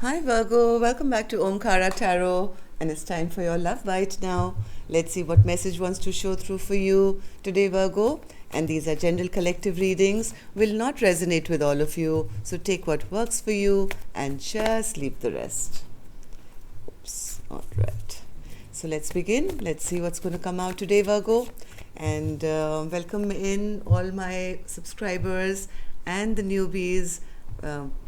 Hi Virgo, welcome back to Omkara Tarot, and it's time for your love bite now. Let's see what message wants to show through for you today, Virgo. And these are general collective readings, will not resonate with all of you, so take what works for you and just leave the rest. Oops, all right. So let's begin. Let's see what's going to come out today, Virgo. And welcome in all my subscribers and the newbies.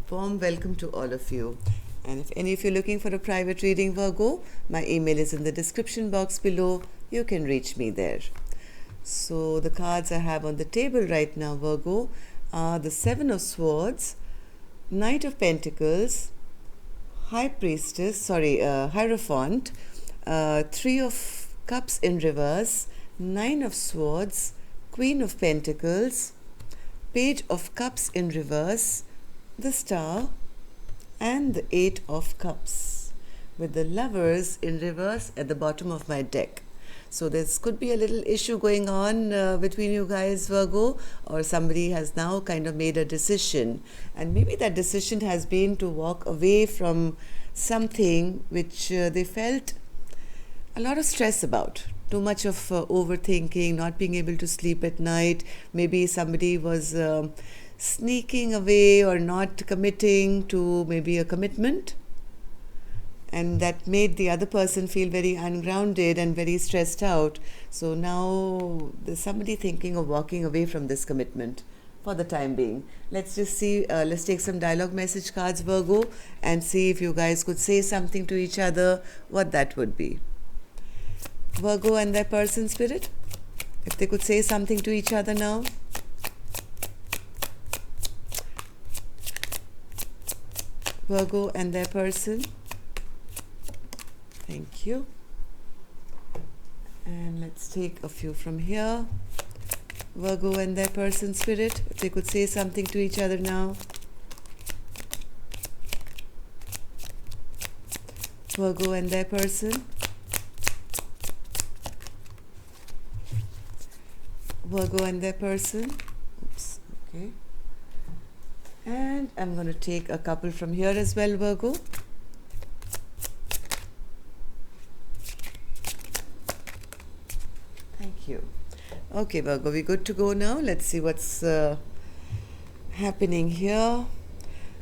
Warm welcome to all of you. And if any of you are looking for a private reading, Virgo, my email is in the description box below. You can reach me there. So the cards I have on the table right now, Virgo, are the Seven of Swords, Knight of Pentacles, Hierophant, Three of Cups in reverse, Nine of Swords, Queen of Pentacles, Page of Cups in reverse, the Star, and the Eight of Cups, with the Lovers in reverse at the bottom of my deck. So this could be a little issue going on between you guys, Virgo, or somebody has now kind of made a decision, and maybe that decision has been to walk away from something which they felt a lot of stress about. Too much of overthinking, not being able to sleep at night. Maybe somebody was sneaking away or not committing to maybe a commitment, and that made the other person feel very ungrounded and very stressed out. So now there's somebody thinking of walking away from this commitment for the time being. Let's just see, let's take some dialogue message cards, Virgo, and see if you guys could say something to each other, what that would be. Virgo and their person, Spirit, if they could say something to each other now. Virgo and their person. Thank you. And let's take a few from here. Virgo and their person, Spirit, if they could say something to each other now. Virgo and their person. Virgo and their person. Oops, okay. And I'm going to take a couple from here as well, Virgo. Thank you. Okay, Virgo, we're good to go now. Let's see what's happening here.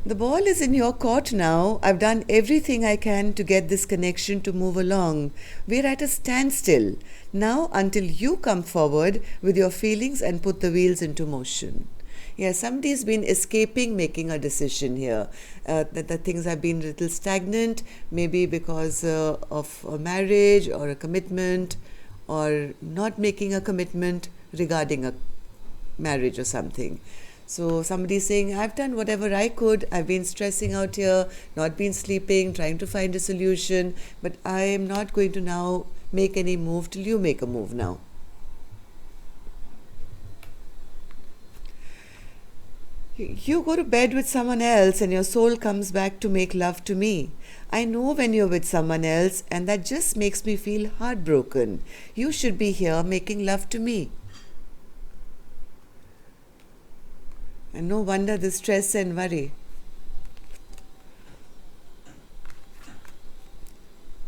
The ball is in your court now. I've done everything I can to get this connection to move along. We're at a standstill now until you come forward with your feelings and put the wheels into motion. Yeah, somebody's been escaping making a decision here. That things have been a little stagnant, maybe because of a marriage or a commitment, or not making a commitment regarding a marriage or something. So somebody's saying, I've done whatever I could. I've been stressing out here, not been sleeping, trying to find a solution, but I am not going to now make any move till you make a move now. You go to bed with someone else and your soul comes back to make love to me. I know when you're with someone else, and that just makes me feel heartbroken. You should be here making love to me. And no wonder the stress and worry.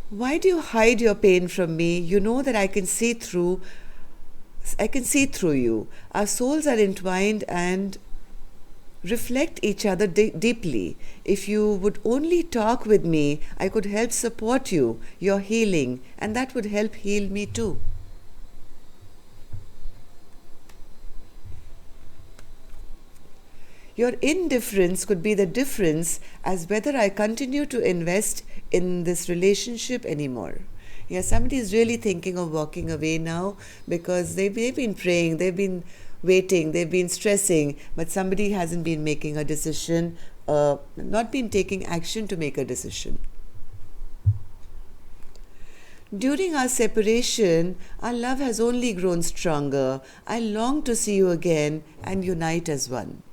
Why do you hide your pain from me? You know that I can see through you. Our souls are entwined and reflect each other deeply. If you would only talk with me, I could help support you, your healing, and that would help heal me too. Your indifference could be the difference as whether I continue to invest in this relationship anymore. Yeah, somebody is really thinking of walking away now because they've been praying, they've been waiting, they've been stressing, but somebody hasn't been making a decision, not been taking action to make a decision. During our separation, our love has only grown stronger. I long to see you again and unite as one.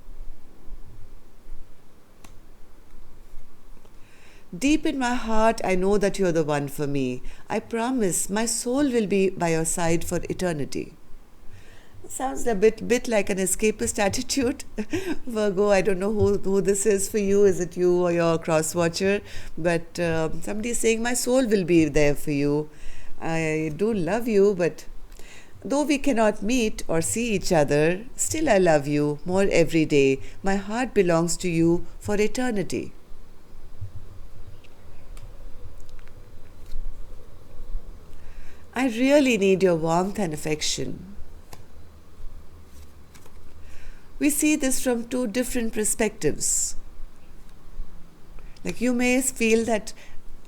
Deep in my heart, I know that you're the one for me. I promise my soul will be by your side for eternity. Sounds a bit like an escapist attitude. Virgo, I don't know who this is for you. Is it you or your cross watcher? But somebody is saying, my soul will be there for you. I do love you, but though we cannot meet or see each other, still I love you more every day. My heart belongs to you for eternity. I really need your warmth and affection. We see this from two different perspectives. Like, you may feel that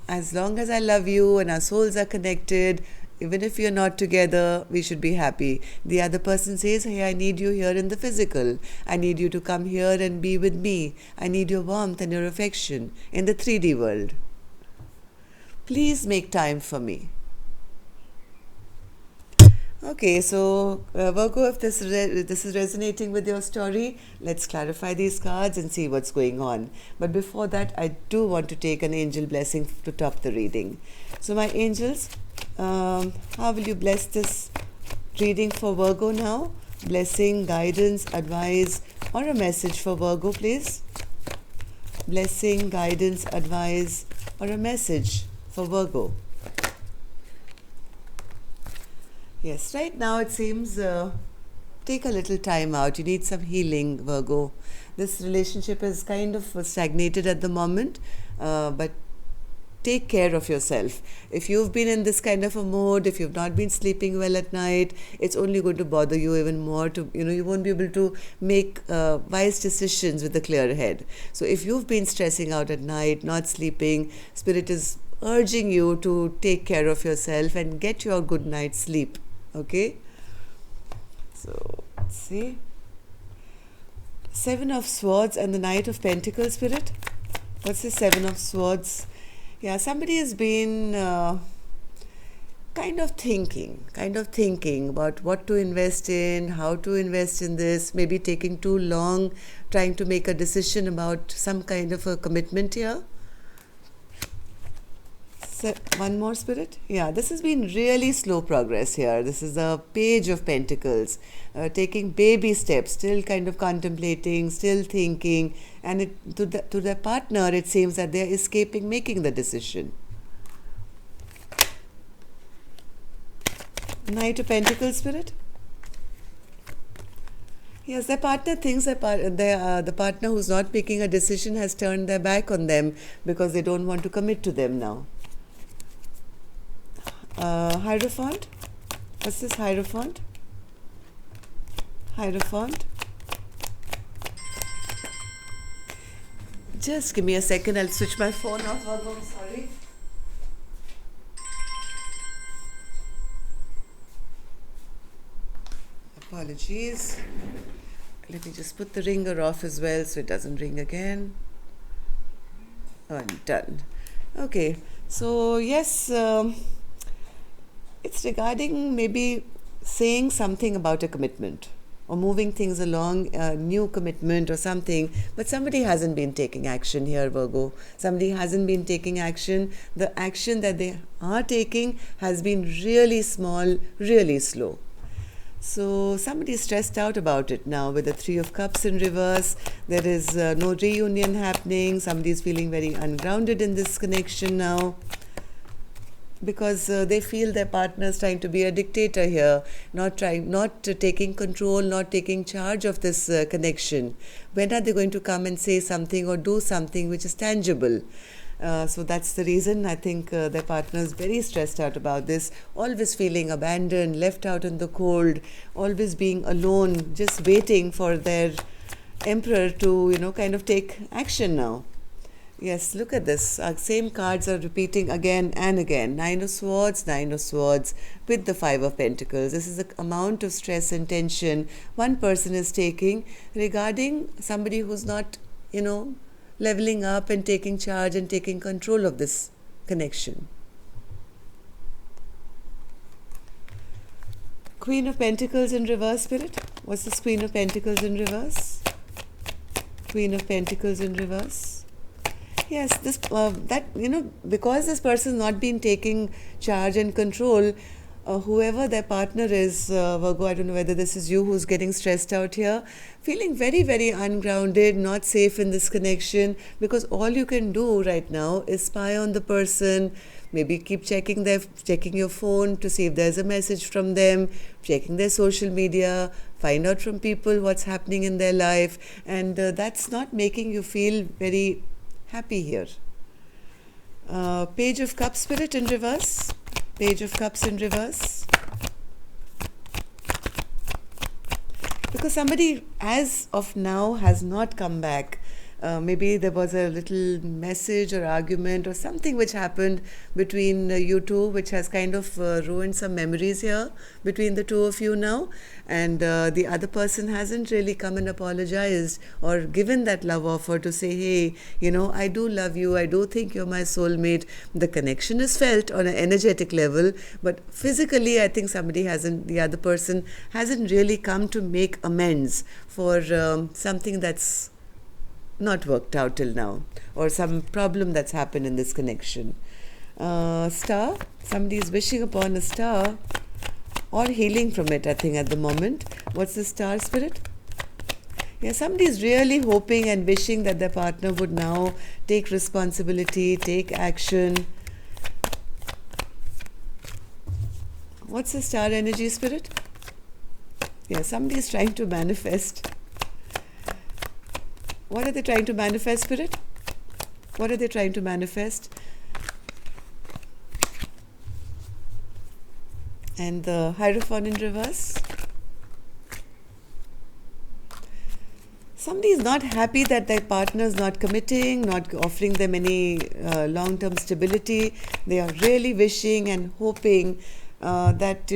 as long as I love you and our souls are connected, even if you're not together, we should be happy. The other person says, hey, I need you here in the physical. I need you to come here and be with me. I need your warmth and your affection in the 3D world. Please make time for me. Okay, so Virgo, if this is resonating with your story, let's clarify these cards and see what's going on. But before that, I do want to take an angel blessing to top the reading. So my angels, how will you bless this reading for Virgo now? Blessing, guidance, advice, or a message for Virgo, please? Blessing, guidance, advice, or a message for Virgo. Yes, right now it seems take a little time out. You need some healing, Virgo. This relationship is kind of stagnated at the moment, but take care of yourself. If you've been in this kind of a mode, if you've not been sleeping well at night, it's only going to bother you even more. You won't be able to make wise decisions with a clear head. So if you've been stressing out at night, not sleeping, Spirit is urging you to take care of yourself and get your good night's sleep. Okay, so let's see. 7 of Swords and the Knight of Pentacles, Spirit. What's the 7 of Swords? Yeah, somebody has been kind of thinking about what to invest in, how to invest in this, maybe taking too long trying to make a decision about some kind of a commitment here. One more, Spirit. Yeah, this has been really slow progress here. This is the Page of Pentacles, taking baby steps, still kind of contemplating, still thinking, and to their partner, it seems that they are escaping making the decision. Knight of Pentacles, Spirit. Yes, their partner thinks that the partner who's not making a decision has turned their back on them because they don't want to commit to them now. Hierophant. What's this Hierophant? Hierophant. Just give me a second. I'll switch my phone off. I'm sorry. Apologies. Let me just put the ringer off as well so it doesn't ring again. And done. Okay. So yes. It's regarding maybe saying something about a commitment or moving things along, a new commitment or something, but somebody hasn't been taking action here, Virgo. Somebody hasn't been taking action. The action that they are taking has been really small, really slow. So somebody is stressed out about it now with the 3 of Cups in reverse. There is no reunion happening. Somebody is feeling very ungrounded in this connection now, because they feel their partner is trying to be a dictator here, not taking control, not taking charge of this connection. When are they going to come and say something or do something which is tangible? So that's the reason I think their partner is very stressed out about this, always feeling abandoned, left out in the cold, always being alone, just waiting for their emperor to, kind of take action now. Yes, look at this. Same cards are repeating again and again. 9 of Swords with the 5 of Pentacles. This is the amount of stress and tension one person is taking regarding somebody who's not, leveling up and taking charge and taking control of this connection. Queen of Pentacles in reverse, Spirit. What's this Queen of Pentacles in reverse? Queen of Pentacles in reverse. Yes, this because this person has not been taking charge and control, whoever their partner is, Virgo, I don't know whether this is you who's getting stressed out here, feeling very, very ungrounded, not safe in this connection, because all you can do right now is spy on the person. Maybe keep checking your phone to see if there's a message from them, checking their social media, find out from people what's happening in their life, and that's not making you feel very happy here. Page of Cups, Spirit, in reverse. Page of Cups in reverse. Because somebody, as of now, has not come back. Maybe there was a little message or argument or something which happened between you two, which has kind of ruined some memories here between the two of you now. And the other person hasn't really come and apologized or given that love offer to say, hey, I do love you. I do think you're my soulmate. The connection is felt on an energetic level, but physically, I think the other person hasn't really come to make amends for something that's not worked out till now, or some problem that's happened in this connection. Star, somebody is wishing upon a star or healing from it, I think, at the moment. What's the star, Spirit? Yeah, somebody is really hoping and wishing that their partner would now take responsibility, take action. What's the star energy, Spirit? Yeah, somebody is trying to manifest. What are they trying to manifest, Spirit? What are they trying to manifest? And the Hierophant in reverse. Somebody is not happy that their partner is not committing, not offering them any long-term stability. They are really wishing and hoping that,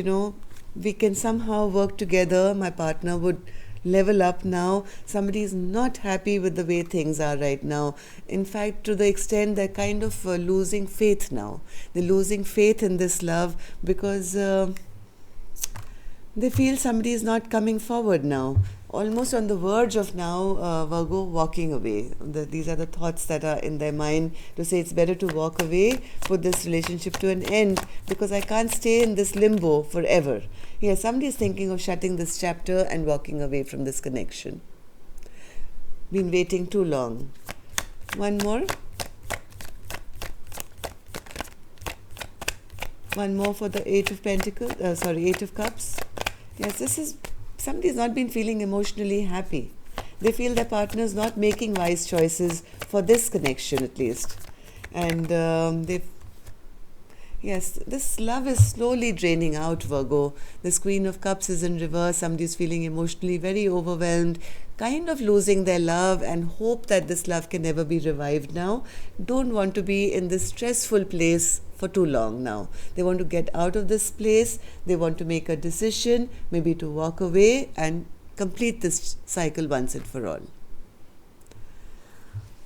we can somehow work together. My partner would level up now. Somebody is not happy with the way things are right now. In fact, to the extent they're kind of losing faith now. They're losing faith in this love because they feel somebody is not coming forward now. Almost on the verge of now, Virgo walking away. These are the thoughts that are in their mind to say it's better to walk away, put this relationship to an end, because I can't stay in this limbo forever. Yeah, somebody is thinking of shutting this chapter and walking away from this connection. Been waiting too long. One more. One more for the Eight of Pentacles. Eight of Cups. Yes, somebody has not been feeling emotionally happy. They feel their partner is not making wise choices for this connection, at least. And this love is slowly draining out, Virgo. This Queen of Cups is in reverse. Somebody is feeling emotionally very overwhelmed, kind of losing their love, and hope that this love can never be revived now. Don't want to be in this stressful place for too long now. They want to get out of this place. They want to make a decision, maybe to walk away and complete this cycle once and for all.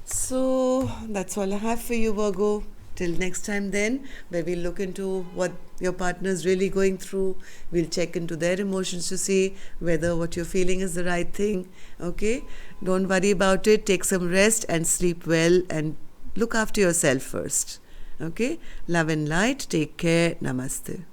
So that's all I have for you, Virgo. Till next time then, where we'll look into what your partner is really going through. We'll check into their emotions to see whether what you're feeling is the right thing. Okay? Don't worry about it. Take some rest and sleep well and look after yourself first. Okay? Love and light. Take care. Namaste.